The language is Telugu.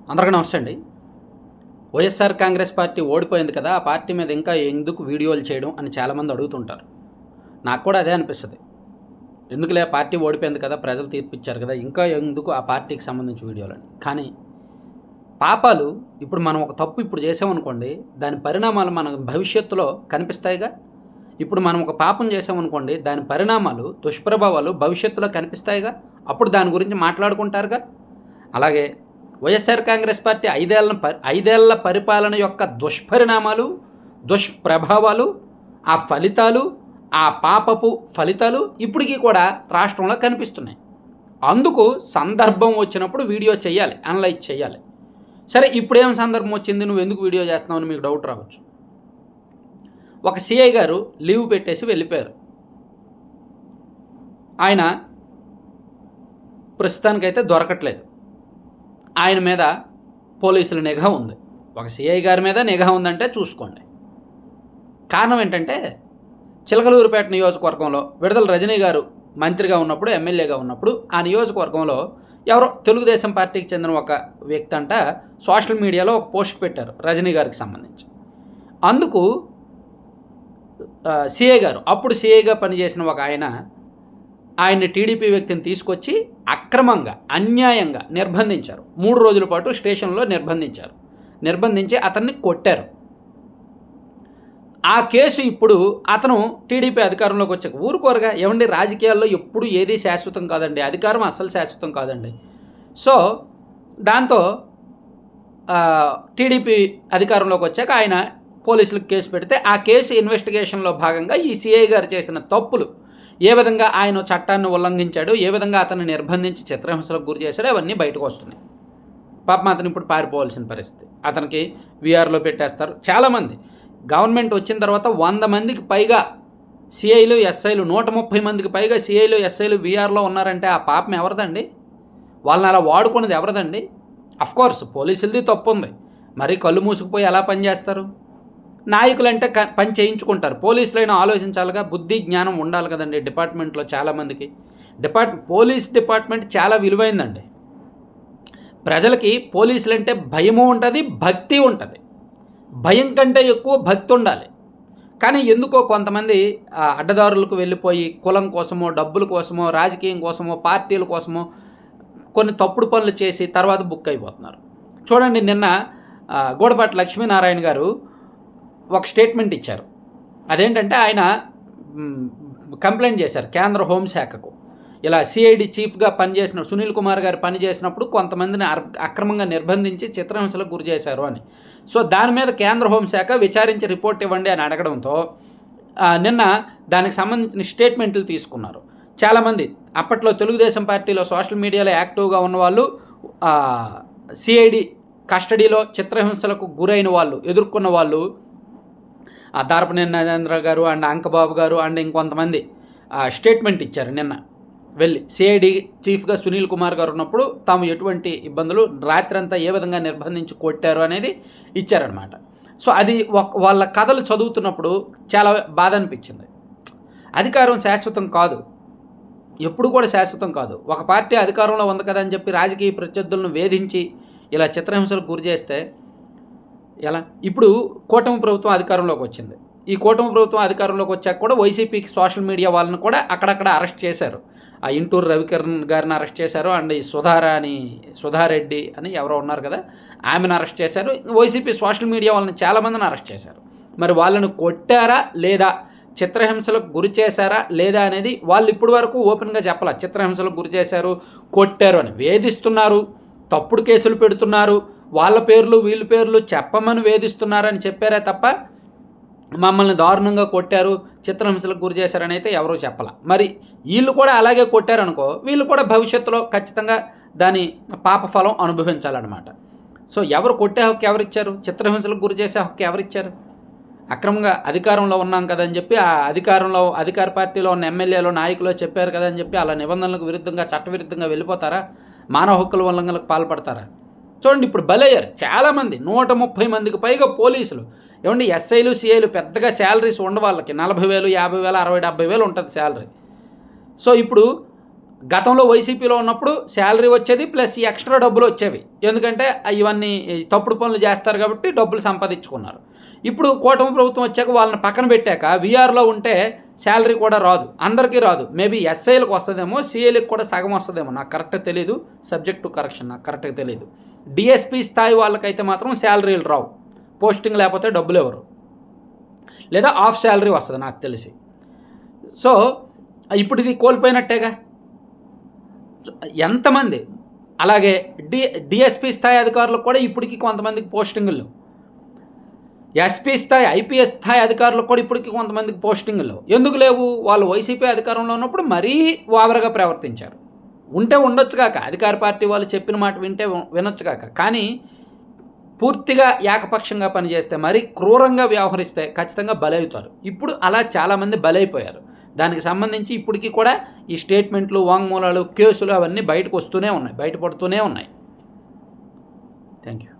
అందరికీ నమస్తే అండి. వైఎస్ఆర్ కాంగ్రెస్ పార్టీ ఓడిపోయింది కదా! ఆ పార్టీ మీద ఇంకా ఎందుకు వీడియోలు చేయడం అని చాలామంది అడుగుతుంటారు. నాకు కూడా అదే అనిపిస్తది. ఎందుకులే పార్టీ ఓడిపోయింది కదా! ప్రజలు తీర్పిచ్చారు కదా! ఇంకా ఎందుకు ఆ పార్టీకి సంబంధించి వీడియోలని. కానీ పాపాలు ఇప్పుడు మనం ఒక తప్పు ఇప్పుడు చేసామనుకోండి, దాని పరిణామాలు మన భవిష్యత్తులో కనిపిస్తాయిగా. ఇప్పుడు మనం ఒక పాపం చేసామనుకోండి, దాని పరిణామాలు, దుష్ప్రభావాలు భవిష్యత్తులో కనిపిస్తాయిగా. అప్పుడు దాని గురించి మాట్లాడుకుంటారుగా. అలాగే వైఎస్ఆర్ కాంగ్రెస్ పార్టీ ఐదేళ్ల పరిపాలన యొక్క దుష్పరిణామాలు, దుష్ప్రభావాలు, ఆ ఫలితాలు, ఆ పాపపు ఫలితాలు ఇప్పటికీ కూడా రాష్ట్రంలో కనిపిస్తున్నాయి. అందుకు సందర్భం వచ్చినప్పుడు వీడియో చేయాలి, అనలైజ్ చేయాలి. సరే, ఇప్పుడేం సందర్భం వచ్చింది, నువ్వెందుకు వీడియో చేస్తున్నావని మీకు డౌట్ రావచ్చు. ఒక సిఐ గారు లీవ్ పెట్టేసి వెళ్ళిపోయారు. ఆయన ప్రస్తుతానికైతే దొరకట్లేదు. ఆయన మీద పోలీసుల నిఘా ఉంది. ఒక సిఐ గారి మీద నిఘా ఉందంటే చూసుకోండి. కారణం ఏంటంటే, చిలకలూరిపేట నియోజకవర్గంలో విడుదల రజనీ గారు మంత్రిగా ఉన్నప్పుడు, ఎమ్మెల్యేగా ఉన్నప్పుడు ఆ నియోజకవర్గంలో ఎవరో తెలుగుదేశం పార్టీకి చెందిన ఒక వ్యక్తి అంట సోషల్ మీడియాలో ఒక పోస్ట్ పెట్టారు రజనీ గారికి సంబంధించి. అందుకు సిఐ గారు, అప్పుడు సిఐగా పనిచేసిన ఒక ఆయన్ని టీడీపీ వ్యక్తిని తీసుకొచ్చి అక్రమంగా, అన్యాయంగా నిర్బంధించారు. 3 రోజుల పాటు స్టేషన్లో నిర్బంధించి అతన్ని కొట్టారు. ఆ కేసు ఇప్పుడు అతను టీడీపీ అధికారంలోకి వచ్చాక ఊరుకోరుగా. ఏమండి, రాజకీయాల్లో ఎప్పుడు ఏది శాశ్వతం కాదండి, అధికారం అస్సలు శాశ్వతం కాదండి. సో దాంతో టీడీపీ అధికారంలోకి వచ్చాక ఆయన పోలీసులకు కేసు పెడితే, ఆ కేసు ఇన్వెస్టిగేషన్లో భాగంగా ఈ సిఐ గారు చేసిన తప్పులు, ఏ విధంగా ఆయన చట్టాన్ని ఉల్లంఘించాడు, ఏ విధంగా అతన్ని నిర్బంధించి చిత్రహింసలకు గురి చేశాడో అవన్నీ బయటకు వస్తున్నాయి. పాపం అతను ఇప్పుడు పారిపోవాల్సిన పరిస్థితి. అతనికి వీఆర్లో పెట్టేస్తారు. చాలామంది గవర్నమెంట్ వచ్చిన తర్వాత 100 మందికి పైగా సిఐలు, ఎస్ఐలు, 130 మందికి పైగా సిఐలు, ఎస్ఐలు వీఆర్లో ఉన్నారంటే ఆ పాపం ఎవరిదండి? వాళ్ళని అలా వాడుకున్నది ఎవరిదండి? అఫ్కోర్స్ పోలీసులది తప్పు ఉంది. మరి కళ్ళు మూసుకుపోయి ఎలా పనిచేస్తారు? నాయకులంటే పని చేయించుకుంటారు. పోలీసులైనా ఆలోచించాలిగా, బుద్ధి జ్ఞానం ఉండాలి కదండి డిపార్ట్మెంట్లో చాలామందికి. పోలీస్ డిపార్ట్మెంట్ చాలా విలువైందండి. ప్రజలకి పోలీసులంటే భయము ఉంటుంది, భక్తి ఉంటుంది. భయం కంటే ఎక్కువ భక్తి ఉండాలి. కానీ ఎందుకో కొంతమంది అడ్డదారులకు వెళ్ళిపోయి కులం కోసమో, డబ్బుల కోసమో, రాజకీయం కోసమో, పార్టీల కోసమో కొన్ని తప్పుడు పనులు చేసి తర్వాత బుక్ అయిపోతున్నారు. చూడండి, నిన్న గూడపాటి లక్ష్మీనారాయణ గారు ఒక స్టేట్మెంట్ ఇచ్చారు. అదేంటంటే, ఆయన కంప్లైంట్ చేశారు కేంద్ర హోంశాఖకు. ఇలా సిఐడి చీఫ్గా పనిచేసిన సునీల్ కుమార్ గారు పనిచేసినప్పుడు కొంతమందిని అక్రమంగా నిర్బంధించి చిత్రహింసలకు గురి చేశారు అని. సో దాని మీద కేంద్ర హోంశాఖ విచారించి రిపోర్ట్ ఇవ్వండి అని అడగడంతో నిన్న దానికి సంబంధించిన స్టేట్మెంట్లు తీసుకున్నారు. చాలామంది అప్పట్లో తెలుగుదేశం పార్టీలో సోషల్ మీడియాలో యాక్టివ్గా ఉన్నవాళ్ళు, సిఐడి కస్టడీలో చిత్రహింసలకు గురైన వాళ్ళు, ఎదుర్కొన్న వాళ్ళు, దారపనేని నరేంద్ర గారు అండ్ అంకబాబు గారు అండ్ ఇంకొంతమంది స్టేట్మెంట్ ఇచ్చారు నిన్న వెళ్ళి. సిఐడి చీఫ్గా సునీల్ కుమార్ గారు ఉన్నప్పుడు తాము ఎటువంటి ఇబ్బందులు, రాత్రంతా ఏ విధంగా నిర్బంధించి కొట్టారు అనేది ఇచ్చారనమాట. సో అది వాళ్ళ కథలు చదువుతున్నప్పుడు చాలా బాధ అనిపించింది. అధికారం శాశ్వతం కాదు, ఎప్పుడు కూడా శాశ్వతం కాదు. ఒక పార్టీ అధికారంలో ఉంది కదా అని చెప్పి రాజకీయ ప్రత్యర్థులను వేధించి ఇలా చిత్రహింసలకు గురి చేస్తే ఎలా? ఇప్పుడు కూటమి ప్రభుత్వం అధికారంలోకి వచ్చింది. ఈ కూటమి ప్రభుత్వం అధికారంలోకి వచ్చాక కూడా వైసీపీకి సోషల్ మీడియా వాళ్ళని కూడా అక్కడక్కడ అరెస్ట్ చేశారు. ఆ ఇంటూరు రవికిరణ్ గారిని అరెస్ట్ చేశారు. అండ్ ఈ సుధారెడ్డి అని ఎవరో ఉన్నారు కదా, ఆమెను అరెస్ట్ చేశారు. వైసీపీ సోషల్ మీడియా వాళ్ళని చాలామందిని అరెస్ట్ చేశారు. మరి వాళ్ళని కొట్టారా లేదా, చిత్రహింసలకు గురి చేశారా లేదా అనేది వాళ్ళు ఇప్పటి వరకు ఓపెన్గా చెప్పాల. చిత్రహింసలకు గురి చేశారు, కొట్టారు అని వేధిస్తున్నారు, తప్పుడు కేసులు పెడుతున్నారు, వాళ్ళ పేర్లు వీళ్ళ పేర్లు చెప్పమని వేధిస్తున్నారని చెప్పారే తప్ప మమ్మల్ని దారుణంగా కొట్టారు, చిత్రహింసలకు గురి చేశారని అయితే ఎవరూ చెప్పాల. మరి వీళ్ళు కూడా అలాగే కొట్టారనుకో, వీళ్ళు కూడా భవిష్యత్తులో ఖచ్చితంగా దాని పాపఫలం అనుభవించాలన్నమాట. సో ఎవరు కొట్టే హక్కు ఎవరిచ్చారు? చిత్రహింసలకు గురి చేసే హక్కు ఎవరిచ్చారు? అక్రమంగా అధికారంలో ఉన్నాం కదని చెప్పి ఆ అధికార పార్టీలో ఉన్న ఎమ్మెల్యేలు, నాయకులు చెప్పారు కదా అని చెప్పి అలా నిబంధనలకు విరుద్ధంగా, చట్టవిరుద్ధంగా వెళ్ళిపోతారా? మానవ హక్కుల ఉల్లంఘనలకు పాల్పడతారా? చూడండి, ఇప్పుడు బలయ్యారు చాలామంది. 130 మందికి పైగా పోలీసులు. ఏమండి, ఎస్ఐలు, సిఐలు పెద్దగా శాలరీస్ ఉండ వాళ్ళకి 40,000, 50,000, 60,000, 70,000 ఉంటుంది శాలరీ. సో ఇప్పుడు గతంలో వైసీపీలో ఉన్నప్పుడు శాలరీ వచ్చేది ప్లస్ ఎక్స్ట్రా డబ్బులు వచ్చేవి, ఎందుకంటే ఇవన్నీ తప్పుడు పనులు చేస్తారు కాబట్టి డబ్బులు సంపాదించుకున్నారు. ఇప్పుడు కూటమి ప్రభుత్వం వచ్చాక వాళ్ళని పక్కన పెట్టాక వీఆర్లో ఉంటే శాలరీ కూడా రాదు, అందరికీ రాదు. మేబీ ఎస్ఐలకు వస్తుందేమో, సిఐలకు కూడా సగం వస్తుందేమో, నాకు కరెక్ట్గా తెలియదు. సబ్జెక్ట్ టు కరెక్షన్, నాకు కరెక్ట్గా తెలియదు. డిఎస్పీ స్థాయి వాళ్ళకైతే మాత్రం శాలరీలు రావు, పోస్టింగ్ లేకపోతే డబ్బులు ఎవరు, లేదా ఆఫ్ శాలరీ వస్తుంది నాకు తెలిసి. సో ఇప్పుడు ఇది కోల్పోయినట్టేగా. ఎంతమంది అలాగే డిఎస్పీ స్థాయి అధికారులకు కూడా ఇప్పటికీ కొంతమందికి పోస్టింగులు, ఎస్పీ స్థాయి ఐపీఎస్ స్థాయి అధికారులకు కూడా ఇప్పటికీ కొంతమందికి పోస్టింగులు ఎందుకు లేవు? వాళ్ళు వైసీపీ అధికారంలో ఉన్నప్పుడు మరీ ఓవర్గా ప్రవర్తించారు. ఉంటే ఉండొచ్చు కాక, అధికార పార్టీ వాళ్ళు చెప్పిన మాట వింటే వినొచ్చు కాక, కానీ పూర్తిగా ఏకపక్షంగా పనిచేస్తే, మరీ క్రూరంగా వ్యవహరిస్తే ఖచ్చితంగా బలవుతారు. ఇప్పుడు అలా చాలామంది బలైపోయారు. దానికి సంబంధించి ఇప్పటికీ కూడా ఈ స్టేట్మెంట్లు, వాంగ్మూలాలు, కేసులు అవన్నీ బయటకు వస్తూనే ఉన్నాయి, బయటపడుతూనే ఉన్నాయి. Thank you.